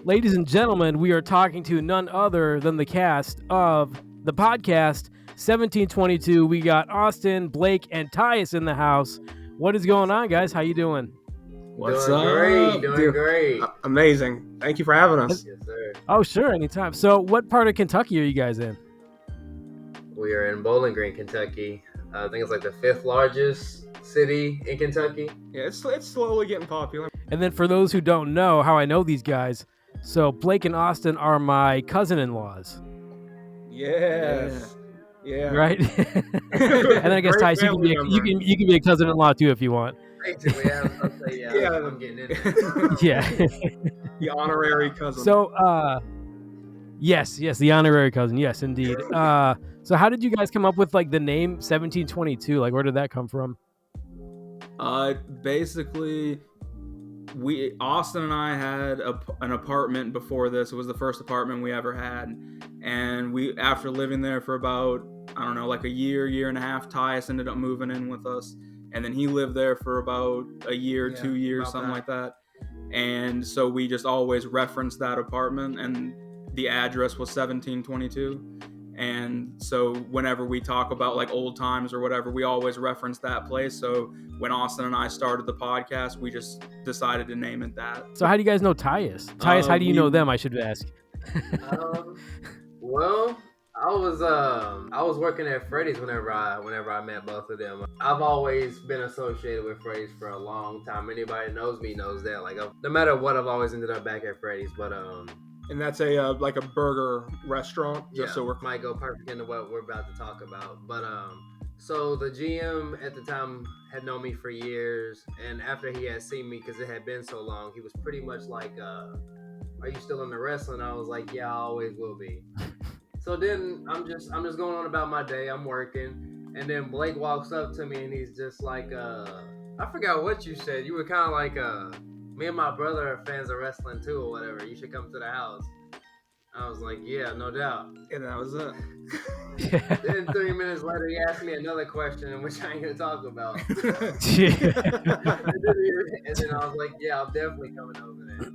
Ladies and gentlemen, we are talking to none other than the cast of the podcast 1722. We got Austin, Blake, and Tyus in the house. What is going on, guys? How you doing? What's doing up? Great, doing great. Amazing. Thank you for having us. Yes, sir. Oh, sure, anytime. So what part of Kentucky are you guys in? We are in Bowling Green, Kentucky. I think it's like the 5th largest city in Kentucky. Yeah, it's slowly getting popular. And then for those who don't know how I know these guys, so Blake and Austin are my cousin-in-laws. Yes. Yeah. Right? And then I guess Great Tyus, you can be a cousin-in-law too if you want. Basically, I'm getting in there. Yeah. The honorary cousin. So, yes, the honorary cousin. Yes, indeed. So how did you guys come up with like the name 1722? Like, where did that come from? Basically, Austin and I had an apartment before this. It was the first apartment we ever had. And after living there for about, I don't know, like a year and a half, Tyus ended up moving in with us. And then he lived there for about a year, 2 years, something like that. And so we just always referenced that apartment, and the address was 1722. And so whenever we talk about like old times or whatever, we always reference that place. So when Austin and I started the podcast, we just decided to name it that. So how do you guys know Tyus? Tyus, how do you know them? I should ask. Well, I was working at Freddy's whenever I met both of them. I've always been associated with Freddy's for a long time. Anybody that knows me knows that. Like, no matter what, I've always ended up back at Freddy's. But and that's a like a burger restaurant. So we might go perfect into what we're about to talk about. But so the GM at the time had known me for years, and after he had seen me, because it had been so long, he was pretty much like, "Are you still in the wrestling?" I was like, "Yeah, I always will be." So then I'm just going on about my day. I'm working, and then Blake walks up to me and he's just like, I forgot what you said. You were kind of like, me and my brother are fans of wrestling too, or whatever. You should come to the house. I was like, yeah, no doubt. And that was it. Then 3 minutes later, he asked me another question, which I ain't gonna talk about. And then I was like, yeah, I'm definitely coming over there.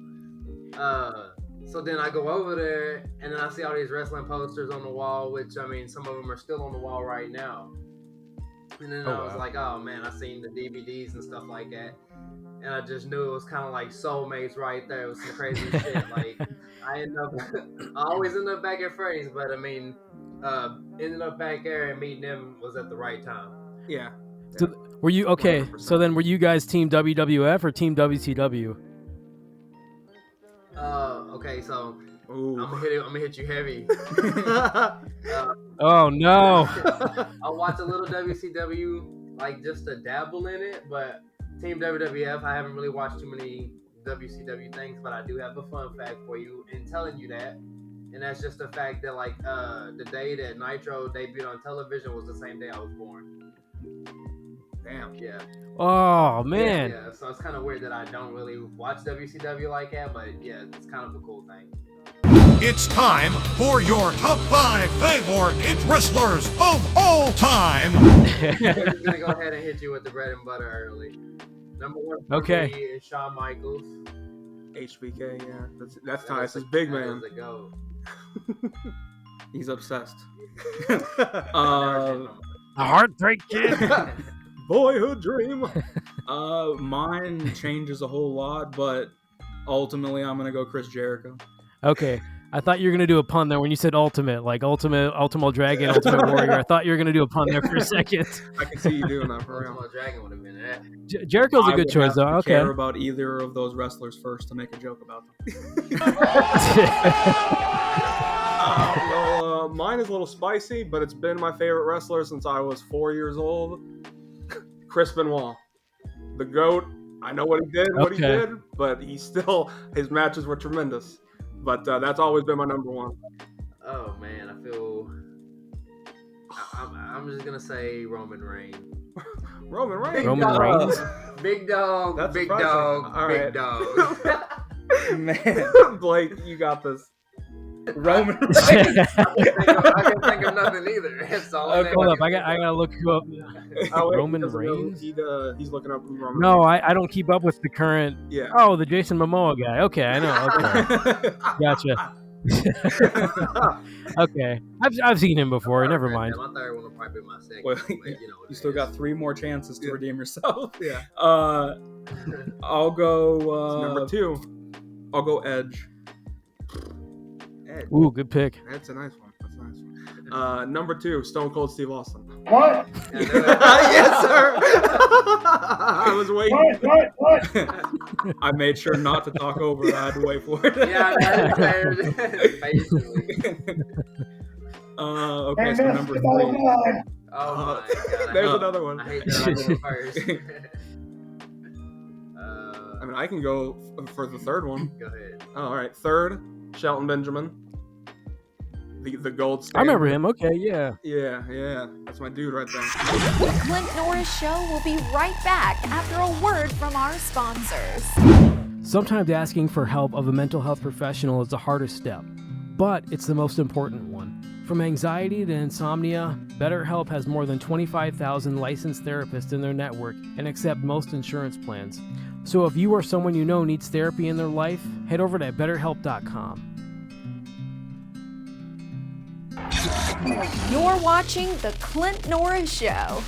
So then I go over there, and then I see all these wrestling posters on the wall, which, I mean, some of them are still on the wall right now. And then I was like, oh, man, I seen the DVDs and stuff like that. And I just knew it was kind of like soulmates right there. It was some crazy shit. Like, I always end up back at Freddy's, but, I mean, ending up back there and meeting them was at the right time. Yeah. So were you, okay, 100%. So then were you guys team WWF or team WCW? Okay, so I'm gonna hit you heavy. Oh no! I watch a little WCW, like just to dabble in it, but Team WWF, I haven't really watched too many WCW things, but I do have a fun fact for you in telling you that, and that's just the fact that like the day that Nitro debuted on television was the same day I was born. Damn. Yeah. Oh man. Yeah. So it's kind of weird that I don't really watch WCW like that, but yeah, it's kind of a cool thing. It's time for your top 5 favorite wrestlers of all time. I'm just gonna go ahead and hit you with the bread and butter early. Number 1 for me is Shawn Michaels. HBK, yeah. That's Tyus' big man. He's obsessed. A heartbreak kid. Boyhood dream. Mine changes a whole lot, but ultimately I'm gonna go Chris Jericho. Okay, I thought you were gonna do a pun there when you said ultimate, like Ultimate Dragon, Ultimate Warrior. I thought you were gonna do a pun there for a second. I can see you doing that for real. Ultimate Dragon would have been that. Jericho's a good choice, though. Okay. I care about either of those wrestlers first to make a joke about them. Well, mine is a little spicy, but it's been my favorite wrestler since I was 4 years old. Chris Benoit, the GOAT. I know what he did, but his matches were tremendous. But that's always been my number 1. Oh man, I'm just gonna say Roman Reigns. Roman Reigns. Big dog. That's big surprising. dog. All big right. dog. Man, Blake, you got this. Roman Reigns. I can't think of nothing either. It's all Okay. Hold up, I gotta look you up. Oh, wait, Roman he doesn't know. Reigns? He's looking up Roman No, Reigns. I don't keep up with the current. Yeah. Oh, the Jason Momoa guy. Okay, I know. Okay, gotcha. Okay, I've seen him before. Never mind. My third one will probably be my second. Well, but, you know, You still got 3 more chances to redeem yourself. Yeah. I'll go. It's number 2. I'll go Edge. Ed. Ooh, good pick. That's a nice one. Number 2, Stone Cold Steve Austin. What? Yes, sir. I was waiting. What? I made sure not to talk over it. I had to wait for it. Yeah, basically. Okay, so number 3. Oh my god. There's another one. I hate that I'm going first. I mean, I can go for the third one. Go ahead. Oh, all right. Third, Shelton Benjamin. The gold I standard. remember him. Okay, yeah. Yeah. That's my dude right there. The Clint Norris Show will be right back after a word from our sponsors. Sometimes asking for help of a mental health professional is the hardest step, but it's the most important one. From anxiety to insomnia, BetterHelp has more than 25,000 licensed therapists in their network and accept most insurance plans. So if you or someone you know needs therapy in their life, head over to BetterHelp.com. You're watching The Clint Norris Show.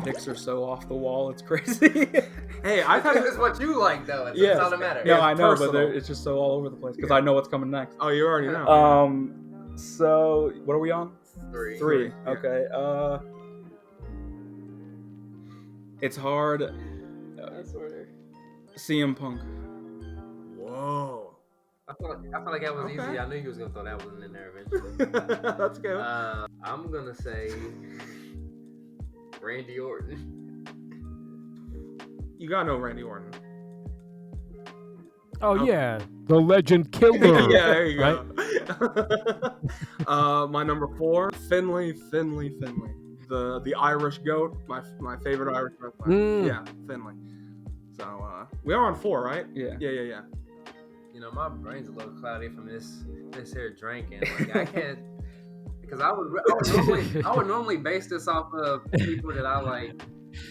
Picks are so off the wall. It's crazy. Hey, I've had It's what you like, though. It's Yes. all that matters. No, It's I know, personal. but it's just so all over the place because I know what's coming next. Oh, you already know. So what are we on? 3. 3. Yeah. Okay. It's hard. CM Punk. Whoa. I feel like that was Okay. easy. I knew you was gonna throw that one in there eventually. That's good. I'm gonna say Randy Orton. You gotta know Randy Orton. Oh, Okay. yeah. The Legend Killer. Yeah, there you Right? go. My number 4, Finley. The Irish goat, my favorite Irish wrestler. Mm. Yeah, Finley. So we are on 4, right? Yeah. Yeah. You know, my brain's a little cloudy from this here drinking. Like I can't, because I would normally base this off of people that I like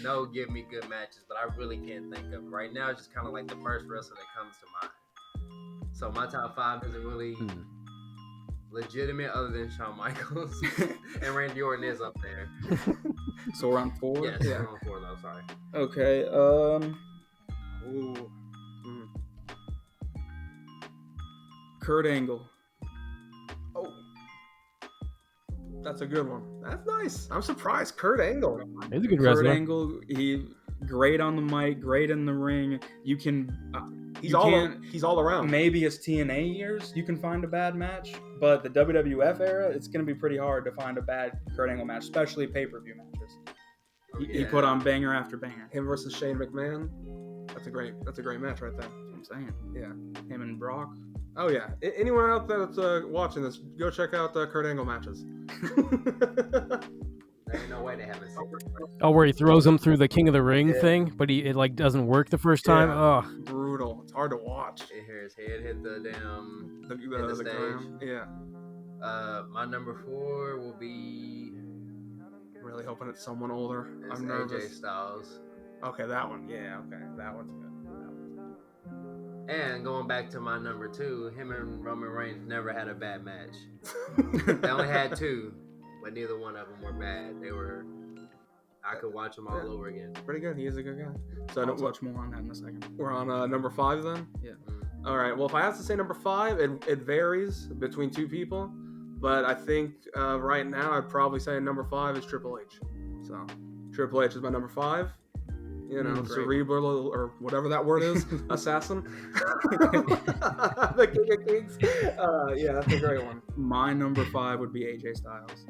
know give me good matches, but I really can't think of right now. It's just kind of like the first wrestler that comes to mind. So my top 5 isn't really legitimate other than Shawn Michaels, and Randy Orton is up there. So we're on 4. Yes, I'm on 4 though. Sorry. Okay. Ooh. Kurt Angle. Oh. That's a good one. That's nice. I'm surprised. Kurt Angle. He's a good Kurt wrestler. Angle. He great on the mic, great in the ring. You can. He's You all can't- he's all around. Maybe his TNA years, you can find a bad match, but the WWF era, it's going to be pretty hard to find a bad Kurt Angle match, especially pay-per-view matches. He put on banger after banger. Him versus Shane McMahon. That's a great match right there. That's what I'm saying. Yeah. Him and Brock. Oh yeah. Anyone out there that's watching this, go check out Kurt Angle matches. There ain't no way they haven't seen it. Oh, where he throws him through the King of the Ring thing, but it like doesn't work the first time. Yeah. Oh, Brutal. It's hard to watch. It hear his head hit the damn. The the stage. ground. Yeah. My number 4 will be Really hoping it's someone older. it's I'm nervous. AJ Styles. Okay, that one. Yeah. Okay, that one's good. And going back to my number 2, him and Roman Reigns never had a bad match. They only had 2, but neither one of them were bad. They were. I could watch them all over again. Pretty good. He is a good guy. So I'll touch more on that in a second. We're on number 5 then. Yeah. All right. Well, if I have to say number 5, it varies between 2 people, but I think right now I'd probably say number 5 is Triple H. So Triple H is my number 5. You know, Great. cerebral or whatever that word is, assassin. The King of Kings. Yeah, that's a great one. My number 5 would be AJ Styles.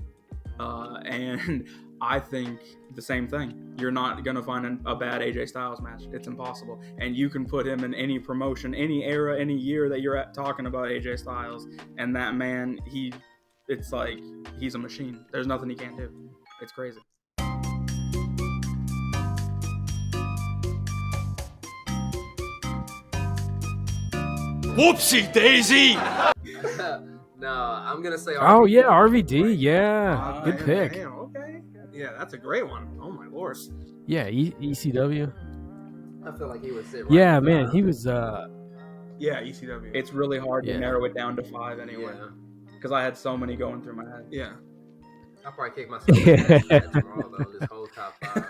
And I think the same thing. You're not going to find a bad AJ Styles match. It's impossible. And you can put him in any promotion, any era, any year that you're talking about AJ Styles. And that man, it's like he's a machine. There's nothing he can't do. It's crazy. Whoopsie daisy! No, I'm gonna say. Oh RVD. yeah, RVD. Yeah, good Man, pick. Damn, okay. Yeah, that's a great one. Oh my lord. Yeah, ECW. I feel like he would sit. Right Yeah, beside man, him. he was. Yeah, ECW. It's really hard Yeah. to narrow it down to 5 anyway, Yeah. because I had so many going through my head. yeah. I'll probably kick myself in the head tomorrow, though, this whole top 5.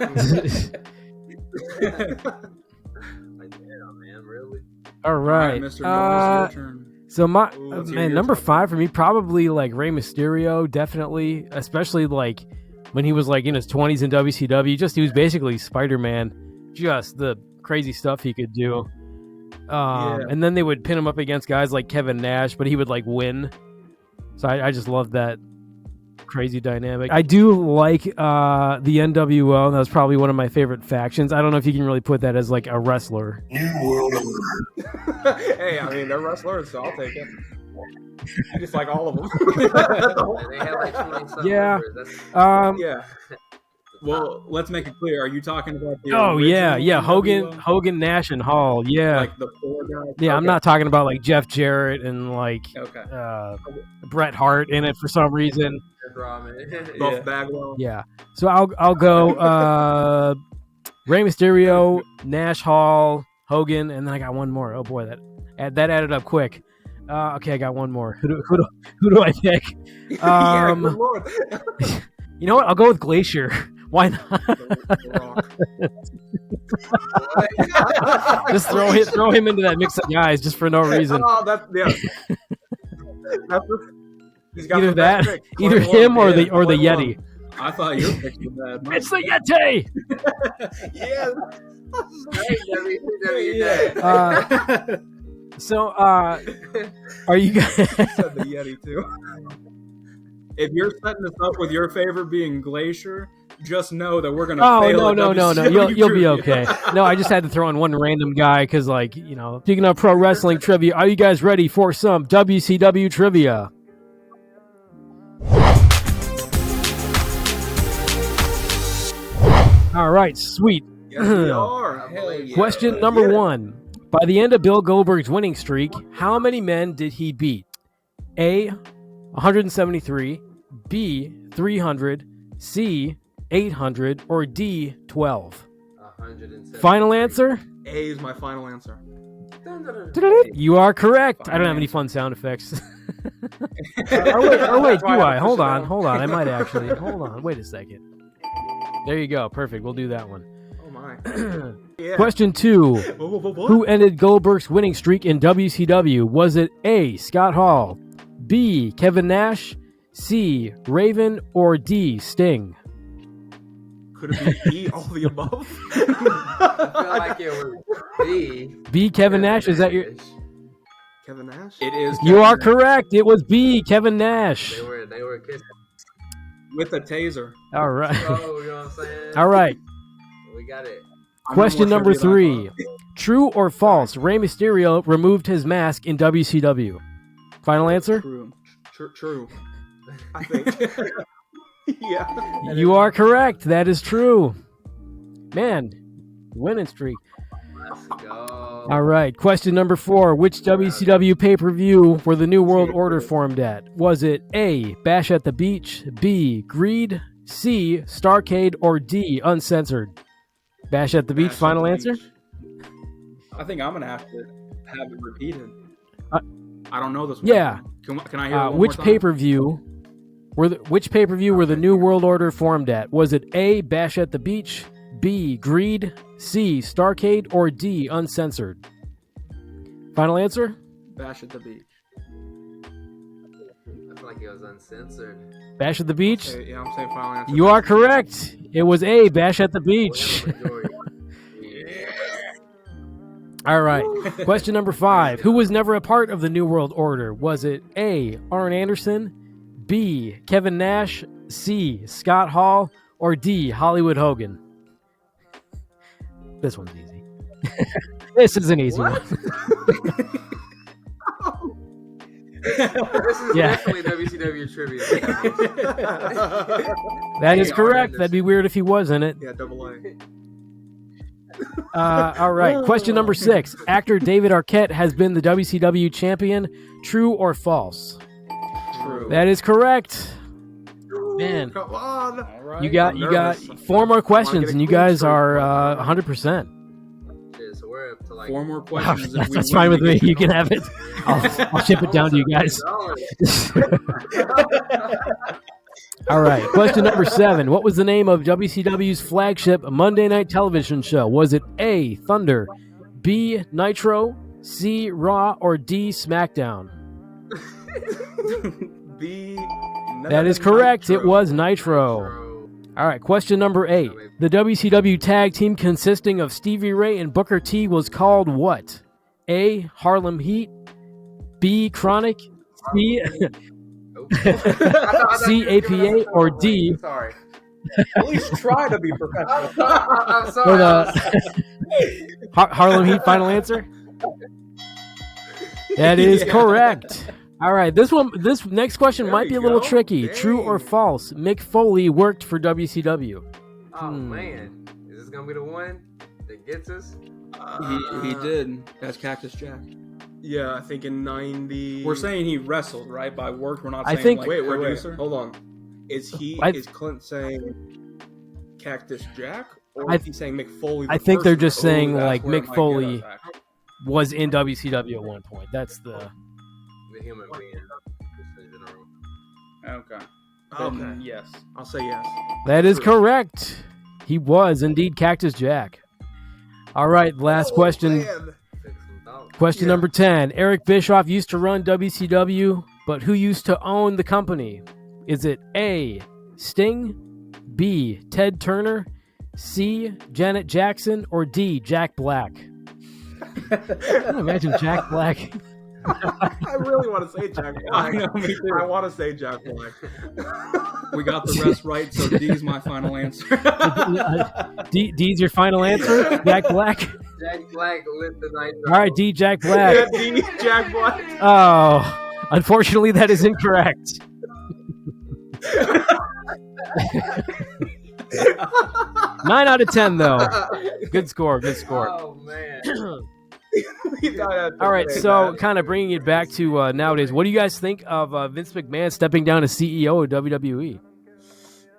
Like, damn, man, really? All right. Mr. Norris, your turn. So my Ooh, let's hear man, your number top 5 for me, probably like Rey Mysterio, definitely, especially like when he was like in his 20s in WCW. Just he was basically Spider-Man, just the crazy stuff he could do. And then they would pin him up against guys like Kevin Nash, but he would like win. So I just love that crazy dynamic. I do like the NWO. That was probably one of my favorite factions. I don't know if you can really put that as like a wrestler. Hey, I mean, they're wrestlers, so I'll take it. I just like all of them. And they had like 20-something Yeah. members. That's Yeah. Well, let's make it clear. Are you talking about the Oh yeah, original NWO? Hogan, Nash, and Hall. Yeah, Like the 4 guys? yeah. I'm Okay. not talking about like Jeff Jarrett and like Okay. Bret Hart in it for some reason. Ramen. Buff Yeah. Bagwell. Yeah. So I'll go Rey Mysterio, Nash, Hall, Hogan, and then I got one more. Oh boy, that added up quick. Okay, I got one more. Who do I pick? Yeah, good lord. You know what? I'll go with Glacier. Why not? The Rock. Just throw him into that mix of guys just for no reason. Oh, that's yeah. He's got Either the best that, pick. Either Clint him or Warren. the Yeah, Clint Yeti. I thought your pick was bad. It's the Yeti. Yeah. So, are you guys? Said the Yeti too. If you're setting us up with your favorite being Glacier, just know that we're gonna. Oh fail no. at You'll be trivia. okay. No, I just had to throw in one random guy because, like, you know, speaking of pro wrestling trivia, are you guys ready for some WCW trivia? All right, sweet. Yes, we are. Hell yeah. Question number 1. By the end of Bill Goldberg's winning streak, how many men did he beat? A, 173, B, 300, C, 800, or D, 12? 173. Final answer? A is my final answer. You are correct. I don't have any fun sound effects. or wait, do I? Hold on. I might actually. Hold on. Wait a second. There you go. Perfect. We'll do that one. Oh my. Yeah. Question 2. Who? Who ended Goldberg's winning streak in WCW? Was it A, Scott Hall, B, Kevin Nash, C, Raven, or D, Sting? Could it be B, all the above? I feel like it was B. B, Kevin Nash. Is that your? Kevin Nash? It is. You Kevin are Nash correct. It was B, Kevin Nash. They were kissing. with a taser. All right. Oh, you know what I'm saying? All right. We got it. Question more number trivia than I 3. True or false? Rey Mysterio removed his mask in WCW. Final answer? True. True. I think. Yeah. You are correct. That is true. Man, winning streak. Let's go. All right. Question number 4. Which WCW pay-per-view were the New World Order formed at? Was it A, Bash at the Beach, B, Greed, C, Starrcade, or D, Uncensored? Bash at the Beach, Bash at final the answer? Beach. I think I'm gonna have it repeated. Uh, I don't know this one. yeah. Can I hear it one Which more time? pay-per-view were the New World Order formed at? Was it A, Bash at the Beach, B, Greed, C, Starrcade, or D, Uncensored? Final answer? Bash at the Beach. I feel like it was uncensored. Bash at the Beach? Yeah, I'm saying final answer. You are correct. It was A, Bash at the Beach. All right. Question number 5. Who was never a part of the New World Order? Was it A, Arn Anderson, B, Kevin Nash, C, Scott Hall, or D, Hollywood Hogan? This one's easy. This is an easy one. This is Yeah. definitely WCW trivia. That is Hey, Arn correct. Anderson. That'd be weird if he was in it. Yeah, double A. All right. Question number 6. Actor David Arquette has been the WCW champion. True or false? true. That is correct. Man, Come on. All right. you got nervous. 4 more Come on, questions, get a and you clean guys streak. are 100%. Shit, so we're up to like 4 more Wow, questions. If we that's win, fine with we me. get You can to have it. I'll ship it down to you guys. All right. Question number 7. What was the name of WCW's flagship Monday night television show? Was it A, Thunder, B, Nitro, C, Raw, or D, SmackDown? That is correct. It was Nitro. All right. Question number 8. The WCW tag team consisting of Stevie Ray and Booker T was called what? A, Harlem Heat, B, Chronic, C, CAPA, or D? Sorry. At least try to be professional. I'm Or sorry. the Harlem Heat final answer? That is correct. All right, this next question There might we be a little go. tricky. Dang. True or false? Mick Foley worked for WCW. Oh man, is this gonna be the one that gets us? He did. That's Cactus Jack. Yeah, I think in 90. We're saying he wrestled, right? By worked. We're not I saying think- like Wait. producer. Hold on. Is Clint saying Cactus Jack? Or is he saying Mick Foley? I think they're person? just saying That's like where it Mick might Foley get us, actually. was in WCW at one point. That's the The human being, just in general. Okay. Okay. Then yes. I'll say yes. that is True. correct. He was indeed Cactus Jack. All right, last question. Man. Take some thought. Question Yeah. number 10. Eric Bischoff used to run WCW, but who used to own the company? Is it A, Sting, B, Ted Turner, C, Janet Jackson, or D, Jack Black? I can imagine Jack Black. I really want to say Jack Black. know, me too. I want to say Jack Black. We got the rest right, so D's my final answer. D's your final answer? Jack Black? Jack Black lit the night. All right, D, Jack Yeah, Black. D, Jack Black. Oh, unfortunately, that is incorrect. 9 out of 10, though. Good score, good score. Oh man. All right, so kind of bringing it back to nowadays, what do you guys think of Vince McMahon stepping down as CEO of WWE?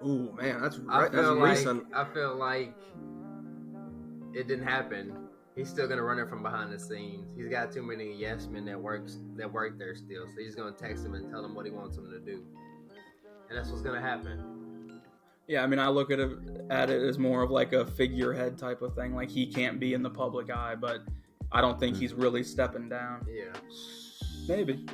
Ooh, man, that's I right. That's feel like recent. it didn't happen. He's still gonna run it from behind the scenes. He's got too many yes men that work there still. So he's gonna text him and tell him what he wants him to do, and that's what's gonna happen. Yeah, I mean, I look at it as more of like a figurehead type of thing. Like he can't be in the public eye, but I don't think he's really stepping down. Yeah. Maybe.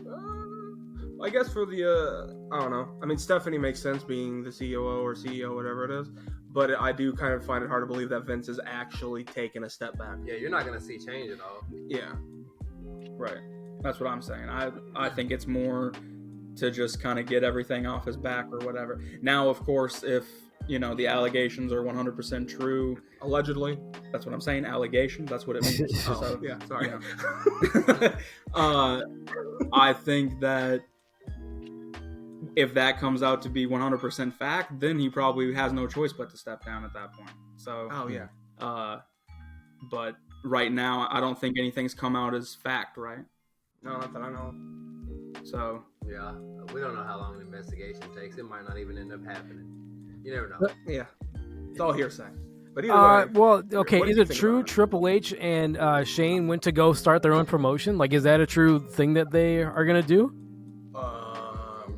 I guess for the, I don't know. I mean, Stephanie makes sense being the COO or CEO, whatever it is. But I do kind of find it hard to believe that Vince is actually taking a step back. Yeah, you're not gonna see change at all. Yeah. Right. That's what I'm saying. I think it's more to just kind of get everything off his back or whatever. Now, of course, if, you know, the allegations are 100% true. Allegedly. That's what I'm saying. Allegation. That's what it means. So, Yeah, sorry. yeah. I think that if that comes out to be 100% fact, then he probably has no choice but to step down at that point. So, Oh, yeah. but right now, I don't think anything's come out as fact, right? No, not that I know. So, Yeah, we don't know how long an investigation takes. It might not even end up happening. You never know. Yeah. It's all hearsay. But either way. Well, okay, what do is you it think true about it? Triple H and Shane went to go start their own promotion? Like, is that a true thing that they are going to do?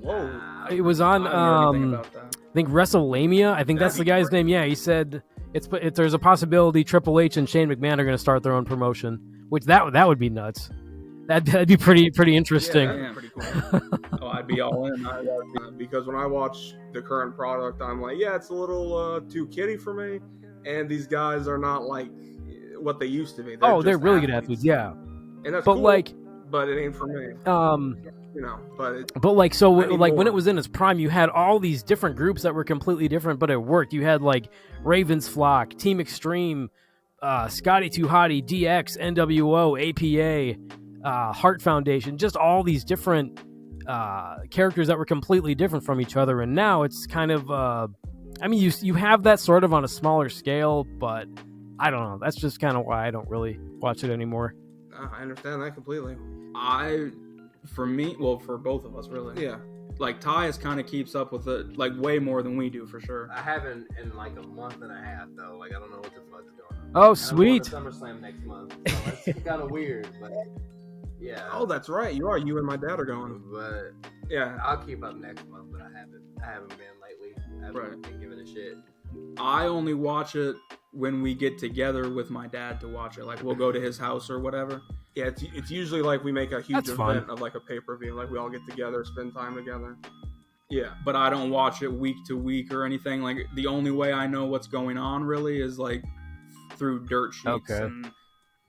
Whoa. It was on, I don't know anything about that. I think WrestleMania. I think that's the guy's name. Yeah, he said there's a possibility Triple H and Shane McMahon are going to start their own promotion, which that would be nuts. That'd be pretty interesting. Yeah, that'd be pretty cool. Oh, I'd be all in. Because when I watch the current product, I'm like, yeah, it's a little too kiddie for me. And these guys are not like what they used to be. They're just really good athletes. Yeah, And that's but cool, like, but it ain't for me. You know, But like, so I need like when more. it was in its prime, you had all these different groups that were completely different, but it worked. You had like Ravens Flock, Team Extreme, Scotty Too Hottie, DX, NWO, APA, Heart Foundation, just all these different characters that were completely different from each other. And now it's kind of, I mean, you have that sort of on a smaller scale, but I don't know. That's just kind of why I don't really watch it anymore. I understand that completely. For both of us, really. Yeah. like Tyus kind of keeps up with it like way more than we do for sure. I haven't in like a month and a half though. Like I don't know what the fuck's going on. Oh, sweet. I'm going to SummerSlam next month. So it's kind of weird, but yeah. Oh, that's right. You are. You and my dad are going. But Yeah. I'll keep up next month, but I haven't been lately. I haven't been giving a shit. I only watch it when we get together with my dad to watch it. Like we'll go to his house or whatever. Yeah, it's usually like we make a huge That's fun. event of like a pay-per-view. Like we all get together, spend time together. Yeah. But I don't watch it week to week or anything. Like the only way I know what's going on really is like through dirt sheets and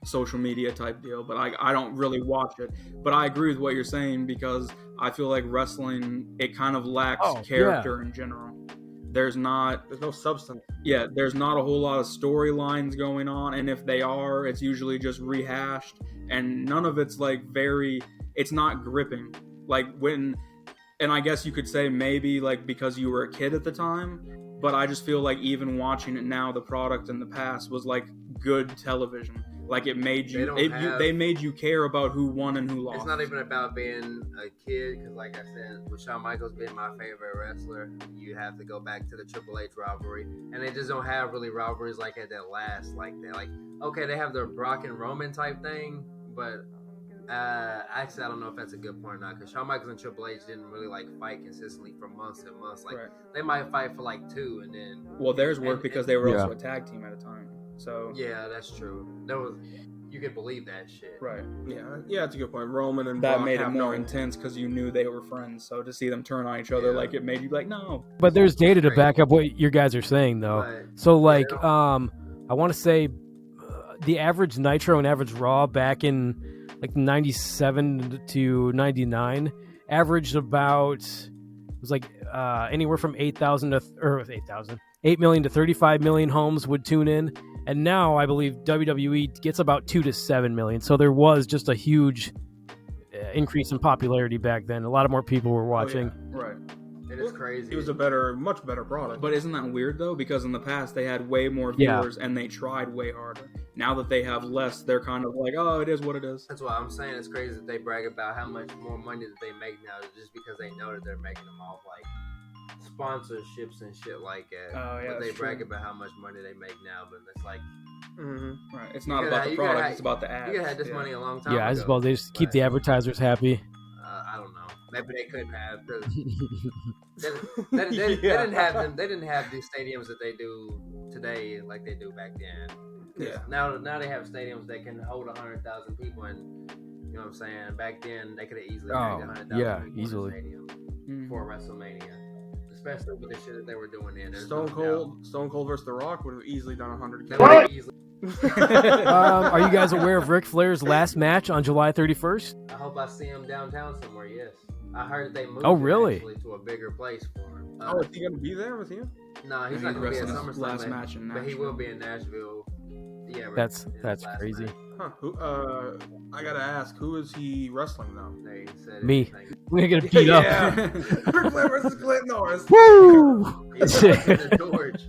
social media type deal. But I don't really watch it. But I agree with what you're saying because I feel like wrestling, it kind of lacks character in general. There's no substance. Yeah, there's not a whole lot of storylines going on, and if they are, it's usually just rehashed, and none of it's like it's not gripping. Like and I guess you could say maybe like because you were a kid at the time, but I just feel like even watching it now, the product in the past was like good television. Like it made you, they made you care about who won and who lost. It's not even about being a kid, because like I said, with Shawn Michaels being my favorite wrestler, you have to go back to the Triple H rivalry, and they just don't have really rivalries like that last like that. Like, okay, they have the Brock and Roman type thing, but actually I don't know if that's a good point or not, because Shawn Michaels and Triple H didn't really like fight consistently for months and months. Like they might fight for like 2 and then. Well, theirs worked because they were also a tag team at a time. So yeah, that's true. You could believe that shit. Right. Yeah, that's a good point. Roman and that Brock made it more intense because you knew they were friends. So to see them turn on each other, like it made you like, no. But there's data to back up what you guys are saying, though. Right. So like, I want to say the average Nitro and average Raw back in like 97 to 99 averaged about, it was like anywhere from 8 million to 35 million homes would tune in. And now I believe WWE gets about 2 to 7 million. So there was just a huge increase in popularity back then. A lot of more people were watching. Oh, yeah. Right. It is crazy. It was a much better product. But isn't that weird though? Because in the past they had way more viewers and they tried way harder. Now that they have less, they're kind of like, oh, it is what it is. That's why I'm saying it's crazy that they brag about how much more money that they make now, just because they know that they're making them off like sponsorships and shit like that. Oh, yeah, but they that's brag true. about how much money they make now, but it's like, right. It's not about the product; it's about the ads. You could have this money a long time ago. I suppose they just keep the advertisers happy. I don't know. Maybe they couldn't have. They didn't have them. They didn't have these stadiums that they do today, like they do back then. Yeah. Now they have stadiums that can hold 100,000 people, and you know what I'm saying. Back then they could have easily made 100,000 people easily. in a stadium for WrestleMania. Especially with the shit that they were doing then. Stone Cold versus The Rock would have easily done 100K. Are you guys aware of Ric Flair's last match on July 31st? I hope I see him downtown somewhere. Yes, I heard that they moved. Actually to a bigger place for him. Is he gonna be there with you? No, he's not gonna be at SummerSlam. Last match in Nashville. But he will be in Nashville. Yeah, that's crazy. Huh? I gotta ask, who is he wrestling now? They said Me. We're gonna beat up. Ric Flair versus Clint Norris. Woo! George.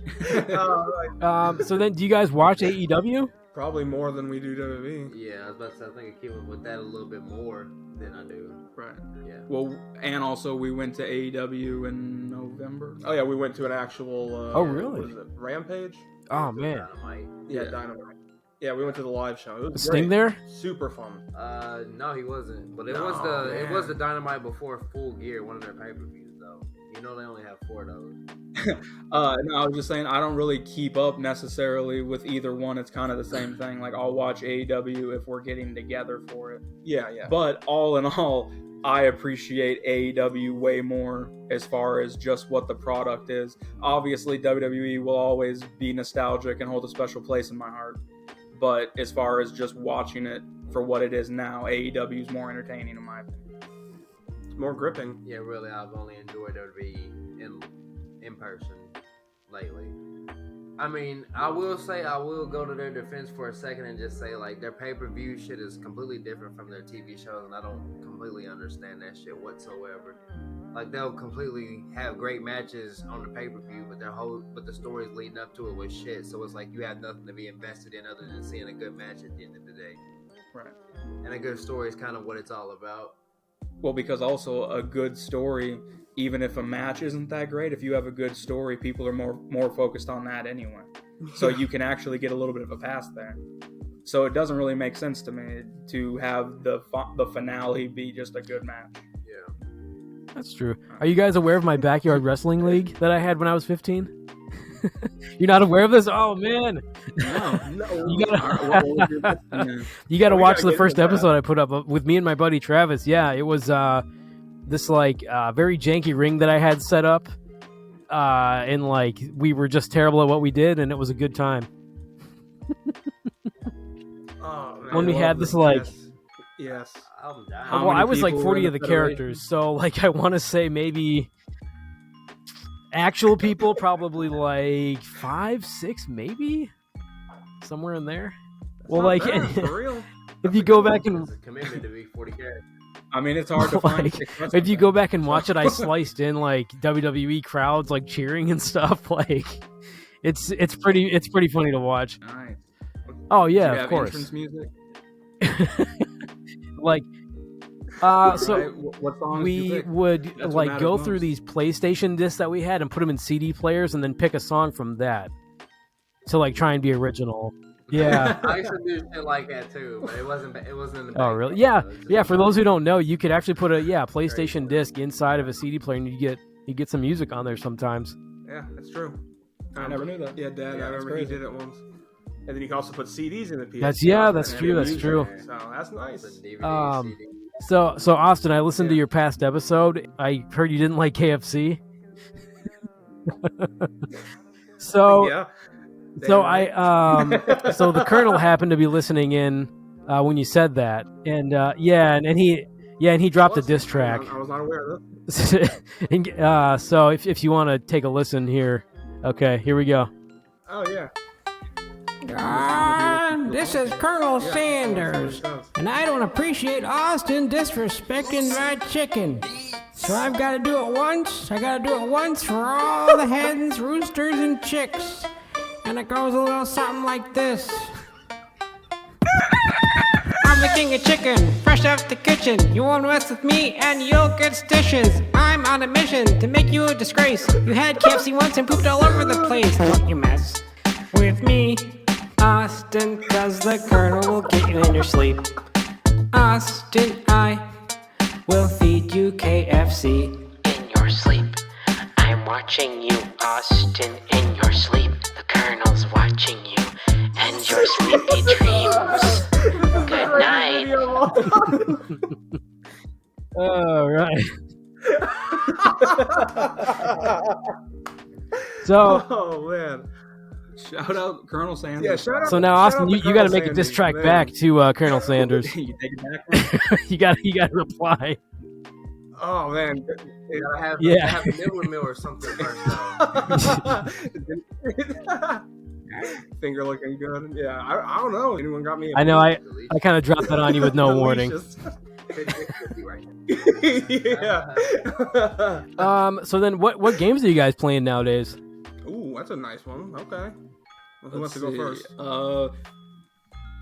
So then, do you guys watch AEW? Probably more than we do WWE. Yeah, I was about to say, I think I keep up with that a little bit more than I do. Right. Yeah. Well, and also we went to AEW in November. Oh yeah, we went to an actual. Oh really? What is it? Rampage. Oh man. Dynamite. Yeah, Dynamite. Yeah, we went to the live show. It was Sting great. there? Super fun. No, he wasn't. But it No, was the Dynamite before Full Gear, one of their pay-per-views though. You know they only have 4 of those. No, I was just saying I don't really keep up necessarily with either one. It's kind of the same thing. Like I'll watch AEW if we're getting together for it. Yeah. But all in all, I appreciate AEW way more as far as just what the product is. Obviously, WWE will always be nostalgic and hold a special place in my heart. But as far as just watching it for what it is now, AEW is more entertaining in my opinion. It's more gripping. Yeah, really, I've only enjoyed WWE in person lately. I mean, I will go to their defense for a second and just say, like, their pay-per-view shit is completely different from their TV shows, and I don't completely understand that shit whatsoever. Like, they'll completely have great matches on the pay-per-view, but the stories leading up to it was shit, so it's like you have nothing to be invested in other than seeing a good match at the end of the day. Right. And a good story is kind of what it's all about. Well, because also a good story, even if a match isn't that great, if you have a good story, people are more focused on that anyway. So you can actually get a little bit of a pass there. So it doesn't really make sense to me to have the finale be just a good match. Yeah. That's true. Are you guys aware of my backyard wrestling league that I had when I was 15? You're not aware of this? Oh man! No. You got to watch the first episode I put up with me and my buddy Travis. Yeah, it was this very janky ring that I had set up, and like we were just terrible at what we did, and it was a good time. Oh, man, When we had this like. Yes. I'm down. How Well, many I was like people 40 were of the in the federation? characters, so like I want to say maybe actual people probably like 5, 6, maybe somewhere in there. Well, Not like bad, for real. if you go back and It's a commitment to be 40 characters. I mean, it's hard to find. like, if you go back and watch it, I sliced in like WWE crowds like cheering and stuff. Like it's pretty funny to watch. Nice. Oh Do you yeah, of have course. entrance music? Like so. Right? What songs do you We pick? would That's what like matters go through most. these PlayStation discs that we had and put them in CD players and then pick a song from that to like try and be original. Yeah. I used to do shit like that too, but it wasn't in the Oh back really? then, Yeah. so it's just Yeah. For like- those who don't know, you could actually put a PlayStation disc inside of a CD player and you get some music on there sometimes. Yeah, that's true. I never knew that. Yeah, Dad, Yeah, I that's remember he crazy. did it once. And then you can also put CDs in the PS. That's and true. That's music. true. So that's nice. It's a DVD, Um, CD. So Austin, I listened to Yeah. your past episode. I heard you didn't like KFC. So Yeah. So Damn right. so the Colonel happened to be listening in when you said that, and he dropped a diss track. I was not aware of this. And, so if you want to take a listen here, okay, here we go. Oh yeah. This is Colonel Sanders, and I don't appreciate Austin disrespecting my chicken. So I've got to do it once. I got to do it once for all the hens, roosters, and chicks. And it goes a little something like this. I'm the king of chicken, fresh out the kitchen. You won't mess with me and you'll get stitches. I'm on a mission to make you a disgrace. You had KFC once and pooped all over the place. Don't you mess with me, Austin, cause the Colonel will get you in your sleep. Austin, I will feed you KFC in your sleep. I'm watching you, Austin, in your sleep. The Colonel's watching you and your sleepy dreams. Good night. All right. So Oh man. Shout out Colonel Sanders. Yeah, shout out. so now shout Austin, out you to got to Colonel make a diss Sanders, track man. back to Colonel Sanders. You take it back. you got to reply. Oh man. You gotta have, Yeah. have a mill or something first, though. Finger looking good. Yeah, I don't know. Anyone got me? I know I kind of dropped that on you with no warning. Delicious. 50-50 right now. Yeah. So then what games are you guys playing nowadays? Ooh, that's a nice one. Okay. Well, who wants Let's to go see. first?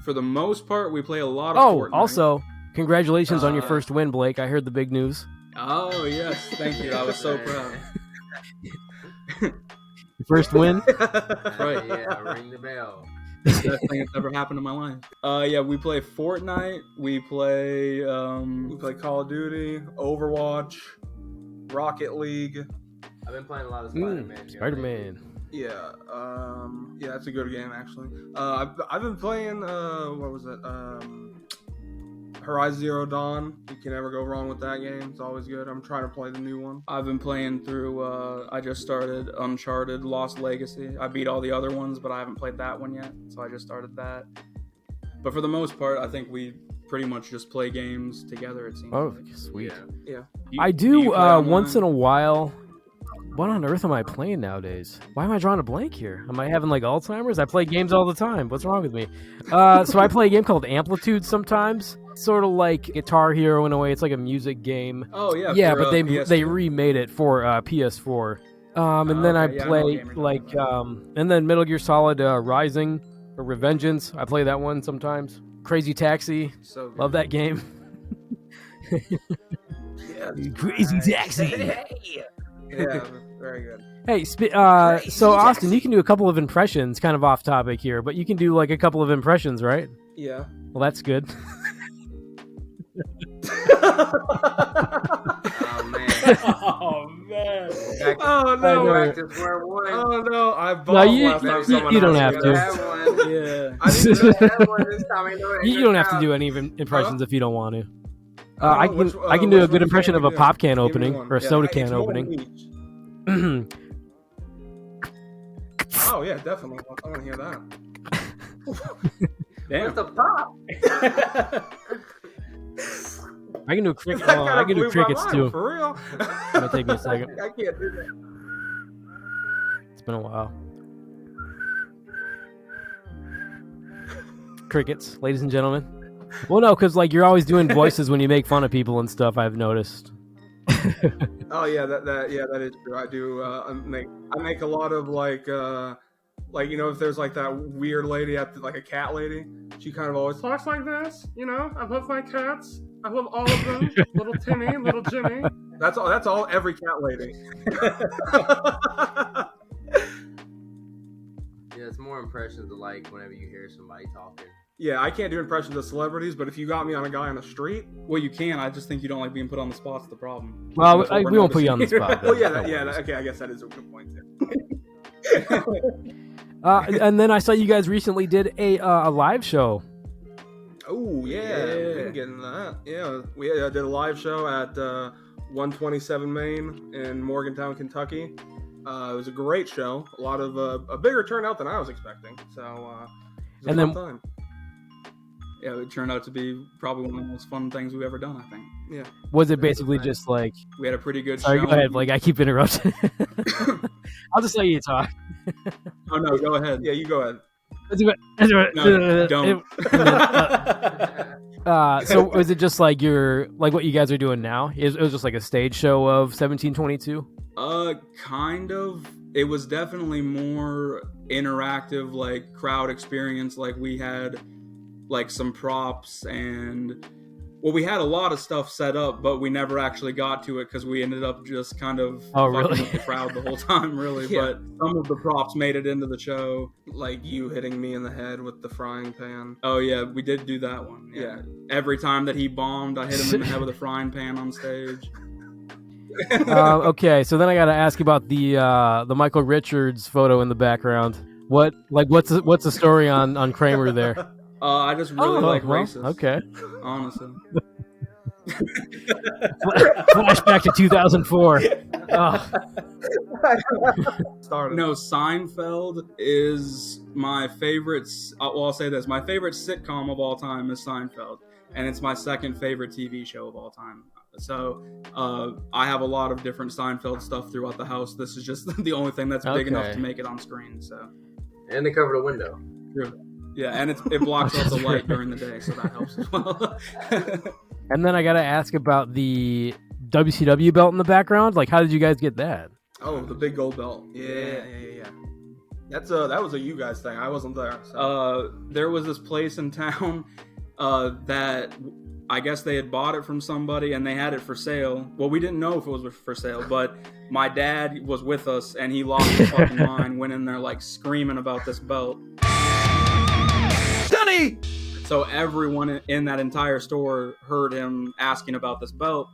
For the most part, we play a lot of Oh, Fortnite. also, congratulations on your Uh, first win, Blake. I heard the big news. Oh, yes. Thank you. I was so proud. Your first win? Right. Yeah, ring the bell. Best thing that's ever happened in my life. Yeah, we play Fortnite. We play We play Call of Duty, Overwatch, Rocket League. I've been playing a lot of Spider-Man. Spider-Man. Yeah, yeah, that's a good game actually. I've been playing what was it? Horizon Zero Dawn. You can never go wrong with that game. It's always good. I'm trying to play the new one. I've been playing through, I just started Uncharted Lost Legacy. I beat all the other ones, but I haven't played that one yet, so I just started that. But for the most part, I think we pretty much just play games together, it seems. Oh, like. sweet. Yeah. You- I you do play online? once in a while. What on earth am I playing nowadays? Why am I drawing a blank here? Am I having like Alzheimer's? I play games all the time. What's wrong with me? So I play a game called Amplitude sometimes. Sort of like Guitar Hero in a way. It's like a music game. Oh, yeah. Yeah, for, but they PS2. remade it for PS4. And then okay, I yeah, I know what play game you're like talking and then Metal Gear Solid Rising or Revengeance. I play that one sometimes. Crazy Taxi. So good. Love that game. Crazy taxi. Yeah, very good. Hey, so Austin, you can do a couple of impressions, kind of off topic here, but you can do like a couple of impressions, right? Yeah. Well, that's good. Oh man. Oh man. Oh no! Back to square one. Oh no! I No, bombed you- last time you someone don't asked have me to. that. Yeah. I didn't That one this time, I know it You ain't don't have to crowd. do any impressions if you don't want to. I I don't know can which- I can do a which good one impression can of we a do? pop can Give me opening one. or a Yeah, soda it's can more opening. each. Oh yeah, definitely. I want to hear that. What's the pop? I can do cricket. That Oh, kinda I can do blew my crickets mind, too. For real. Might take me a second. I can't do that. It's been a while. Crickets, ladies and gentlemen. Well, no, because like you're always doing voices when you make fun of people and stuff. I've noticed. Oh yeah, that is true. I do. I make a lot of like you know, if there's like that weird lady like a cat lady, she kind of always talks like this. You know, I love my cats. I love all of them. Little Timmy, little Jimmy. That's all. That's all. Every cat lady. Yeah, it's more impressions of like whenever you hear somebody talking. Yeah, I can't do impressions of celebrities, but if you got me on a guy on the street, Well, you can. I just think you don't like being put on the spot's the problem. Well, That's what we're we won't put you on the noticing. spot. well, yeah, Don't worry. okay, I guess that is a good point too. And then I saw you guys recently did a live show. Oh yeah, we can get into that. Yeah, we did a live show at 127 Main in Morgantown, Kentucky. It was a great show. A lot of a bigger turnout than I was expecting. So, it was a And fun then- time. Yeah, it turned out to be probably one of the most fun things we've ever done, I think. Yeah. Was it basically just like? We had a pretty good Sorry, show. go ahead. Like I keep interrupting. I'll just let you talk. Oh, no, go ahead. Yeah, you go ahead. No, don't. So was it just like what you guys are doing now? It was just like a stage show of 1722. Kind of. It was definitely more interactive, like crowd experience. Like we had like some props and we had a lot of stuff set up, but we never actually got to it because we ended up just kind of fucking really? with the crowd the whole time, really. Yeah. But some of the props made it into the show. Like you hitting me in the head with the frying pan. Oh yeah, we did do that one. Yeah. Every time that he bombed, I hit him in the head with a frying pan on stage. Okay, so then I got to ask about the Michael Richards photo in the background. What's the story on Kramer there? I just really like well, racists. Okay. Honestly. Flashback to 2004. Oh. Started. No, Seinfeld is my favorite. Well, I'll say this: my favorite sitcom of all time is Seinfeld, and it's my second favorite TV show of all time. So I have a lot of different Seinfeld stuff throughout the house. This is just the only thing that's big enough Okay. to make it on screen. So And they cover the window. yeah, and it blocks out the light during the day, so that helps as well. And then I got to ask about the WCW belt in the background. Like, how did you guys get that? Oh, the big gold belt. Yeah. That was a you guys thing. I wasn't there. So. There was this place in town that I guess they had bought it from somebody and they had it for sale. Well, we didn't know if it was for sale, but my dad was with us and he lost his fucking mind, went in there like screaming about this belt. Sonny! So everyone in that entire store heard him asking about this belt.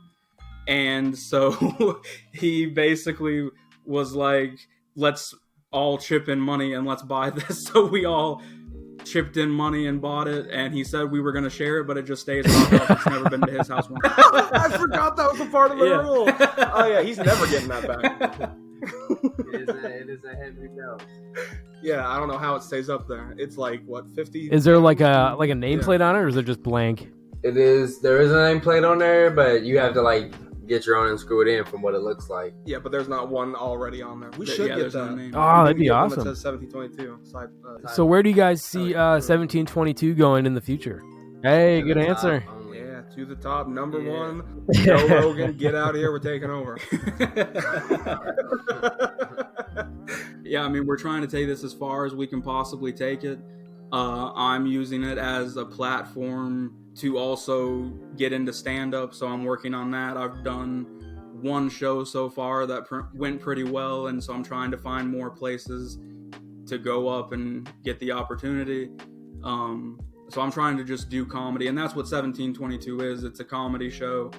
And so he basically was like, let's all chip in money and let's buy this. So we all chipped in money and bought it. And he said we were going to share it, but it just stays in our house. It's never been to his house once. I forgot that was a part of the Yeah. rule. Oh yeah, he's never getting that back. It is a heavy belt. Yeah, I don't know how it stays up there. It's like what 50. Is there like a nameplate on it, or is it just blank? There is a nameplate on there, but you have to like get your own and screw it in from what it looks like. Yeah, but there's not one already on there. We should get there's that. no name. Oh, that'd We be get one awesome. That says 1722. So where do you guys see 1722 going in the future? Hey, To good the top answer. only. Yeah, to the top, number Yeah. one. Joe Rogan, get out of here. We're taking over. Yeah, I mean, we're trying to take this as far as we can possibly take it. I'm using it as a platform to also get into stand-up, so I'm working on that. I've done one show so far that went pretty well, and so I'm trying to find more places to go up and get the opportunity. So I'm trying to just do comedy, and that's what 1722 is. It's a comedy show.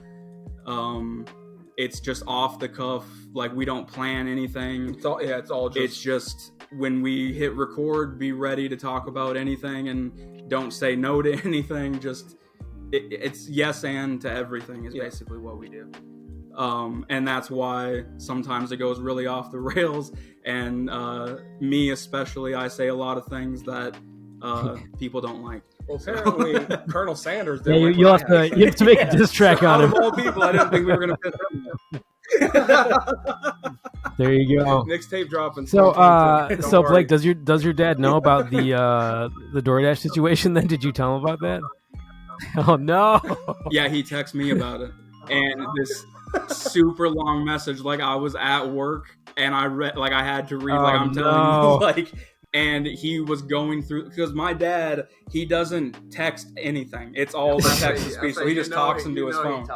It's just off the cuff. Like, we don't plan anything. It's all just... It's just when we hit record, be ready to talk about anything and don't say no to anything. Just it's yes and to everything is basically what we do. And that's why sometimes it goes really off the rails. And me especially, I say a lot of things that people don't like. Well, apparently, Colonel Sanders did. Yeah, you have to make a diss track on him. Out of all people, I didn't think we were going to piss him off. There you go. Mixtape dropping. So, Blake, does your dad know about the DoorDash situation? Then did you tell him about that? Oh no. Yeah, he texted me about it, and this super long message. Like, I was at work and I read, like, I had to read. Like, I'm telling you, like. And he was going through, because my dad, he doesn't text anything. It's all the text to speech. So he just talks into his phone.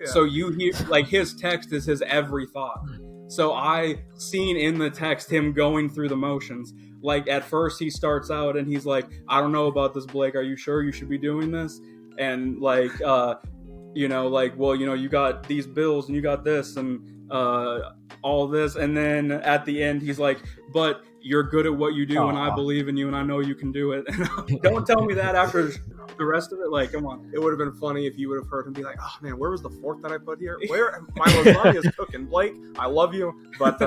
So you hear, like, his text is his every thought. So I seen in the text him going through the motions. Like, at first he starts out and he's like, I don't know about this, Blake. Are you sure you should be doing this? And like, you know, like, well, you know, you got these bills and you got this and all this. And then at the end, he's like, but you're good at what you do, and I believe in you, and I know you can do it. Don't tell me that after the rest of it. Like, come on. It would have been funny if you would have heard him be like, "Oh man, where was the fork that I put here? Where my lasagna is cooking, Blake? I love you." But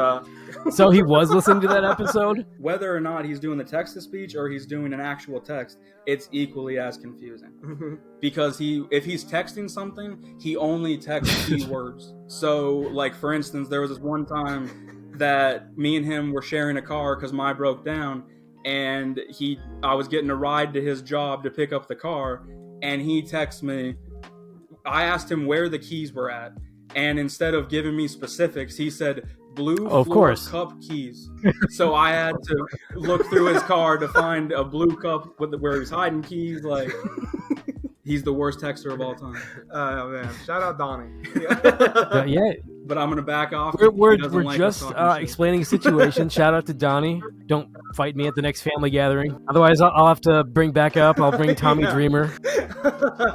so he was listening to that episode. Whether or not he's doing the text to speech or he's doing an actual text, it's equally as confusing. Because if he's texting something, he only texts keywords. So, like, for instance, there was this one time that me and him were sharing a car because mine broke down, and I was getting a ride to his job to pick up the car, and he texts me. I asked him where the keys were at, and instead of giving me specifics, he said blue floor cup keys. So I had to look through his car to find a blue cup where he's hiding keys. Like, he's the worst texter of all time. Oh man, shout out Donnie. Yeah. But I'm gonna back off. We're just explaining a situation. Shout out to Donnie. Don't fight me at the next family gathering. Otherwise, I'll have to bring back up. I'll bring Tommy Dreamer.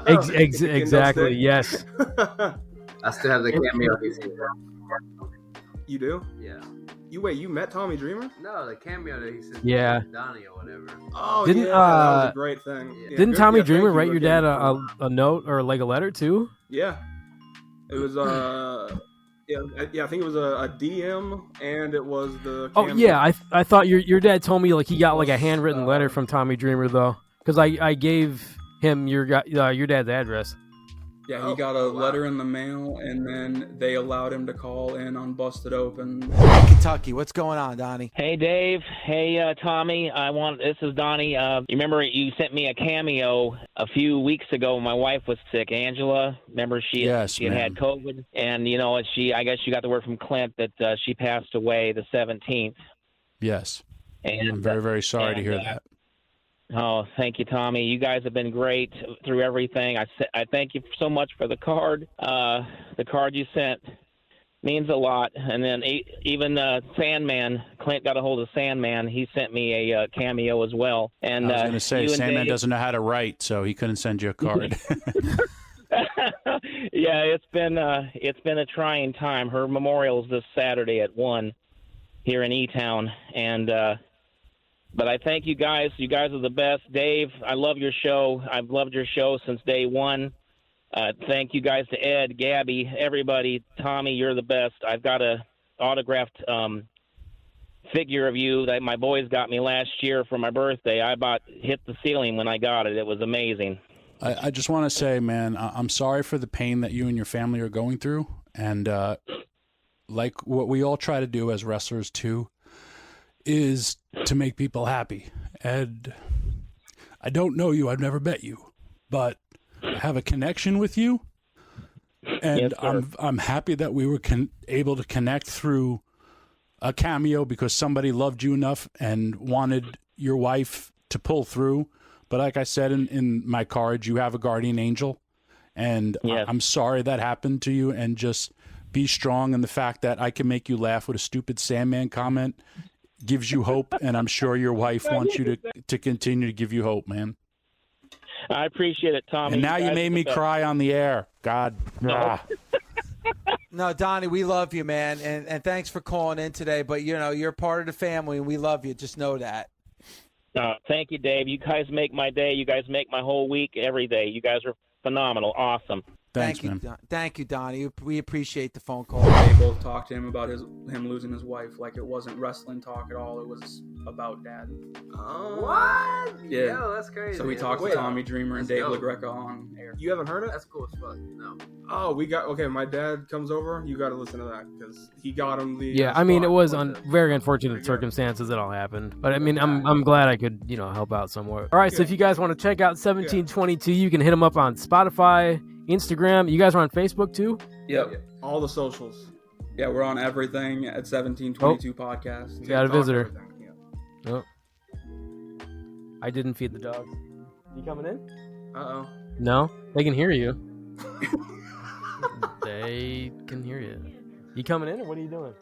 Exactly. Yes. I still have the cameo. You do? Yeah. You met Tommy Dreamer? No, the cameo that he said. Yeah. Donnie or whatever. Oh, that was a great thing. Yeah. Yeah, didn't Tommy Dreamer write your dad a note or like a letter too? Yeah. It was I think it was a DM, and it was the cameo. Oh yeah, I thought your dad told me like he got like a handwritten letter from Tommy Dreamer though, because I gave him your dad's address. Yeah, he got a letter in the mail, and then they allowed him to call in on Busted Open. Kentucky, what's going on, Donnie? Hey, Dave. Hey, Tommy. This is Donnie. You remember you sent me a cameo a few weeks ago when my wife was sick, Angela. Remember she had COVID, and I guess you got the word from Clint that she passed away the 17th. Yes. And I'm very, very sorry to hear that. Oh, thank you, Tommy. You guys have been great through everything. I thank you so much for the card. The card you sent means a lot. And then even Sandman, Clint got a hold of Sandman. He sent me a cameo as well. And I was going to say, Sandman doesn't know how to write, so he couldn't send you a card. Yeah, it's been a trying time. Her memorial's this Saturday at 1 here in E-Town, and but I thank you guys. You guys are the best. Dave, I love your show. I've loved your show since day one. Thank you guys to Ed, Gabby, everybody. Tommy, you're the best. I've got a autographed figure of you that my boys got me last year for my birthday. Hit the ceiling when I got it. It was amazing. I just want to say, man, I'm sorry for the pain that you and your family are going through. And like what we all try to do as wrestlers too, is to make people happy. And I don't know you, I've never met you, but I have a connection with you, and yes, I'm happy that we were able to connect through a cameo because somebody loved you enough and wanted your wife to pull through. But like I said in my cards, you have a guardian angel. And Yes. I'm sorry that happened to you. And just be strong. And the fact that I can make you laugh with a stupid Sandman comment gives you hope. And I'm sure your wife wants you to continue to give you hope, man. I appreciate it, Tommy. And now you guys made are me the best. cry on the air. God. Ah. No, Donnie, we love you, man, and thanks for calling in today. But you're part of the family, and we love you. Just know that. Thank you, Dave. You guys make my day. You guys make my whole week every day. You guys are phenomenal. Awesome. Thanks, Thank you, man. Thank you, Donnie. We appreciate the phone call. They both talked to him about him losing his wife. Like, it wasn't wrestling talk at all. It was about Dad. What? Yeah. Yo, that's crazy. So we talked to Tommy Dreamer and Let's Dave go. LaGreca on air. You haven't heard it? That's cool as fuck. No. Oh, my dad comes over. You got to listen to that because he got him the. Yeah, I mean, it spot was with on it. very unfortunate circumstances that all happened. But I mean, I'm glad I could, help out somewhat. All right, so if you guys want to check out 1722, you can hit them up on Spotify, Instagram. You guys are on Facebook too? Yep. All the socials. Yeah, we're on everything at 1722 Podcast. We got a TikTok, visitor. everything, yeah. Oh. I didn't feed the dogs. You coming in? Uh-oh. No? They can hear you. They can hear you. You coming in or what are you doing?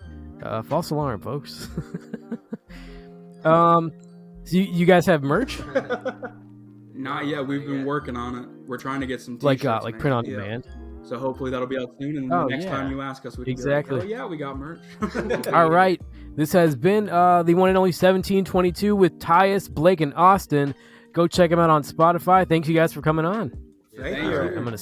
False alarm, folks. So you guys have merch? Not yet. We've been working on it. We're trying to get some Like t-shirts like made. print on Yeah. demand? So hopefully that'll be out soon. And Oh, the next yeah. time you ask us, we can Exactly. be like, oh, yeah, we got merch. All right. This has been the one and only 1722 with Tyus, Blake, and Austin. Go check them out on Spotify. Thank you guys for coming on. Thank you. I'm going to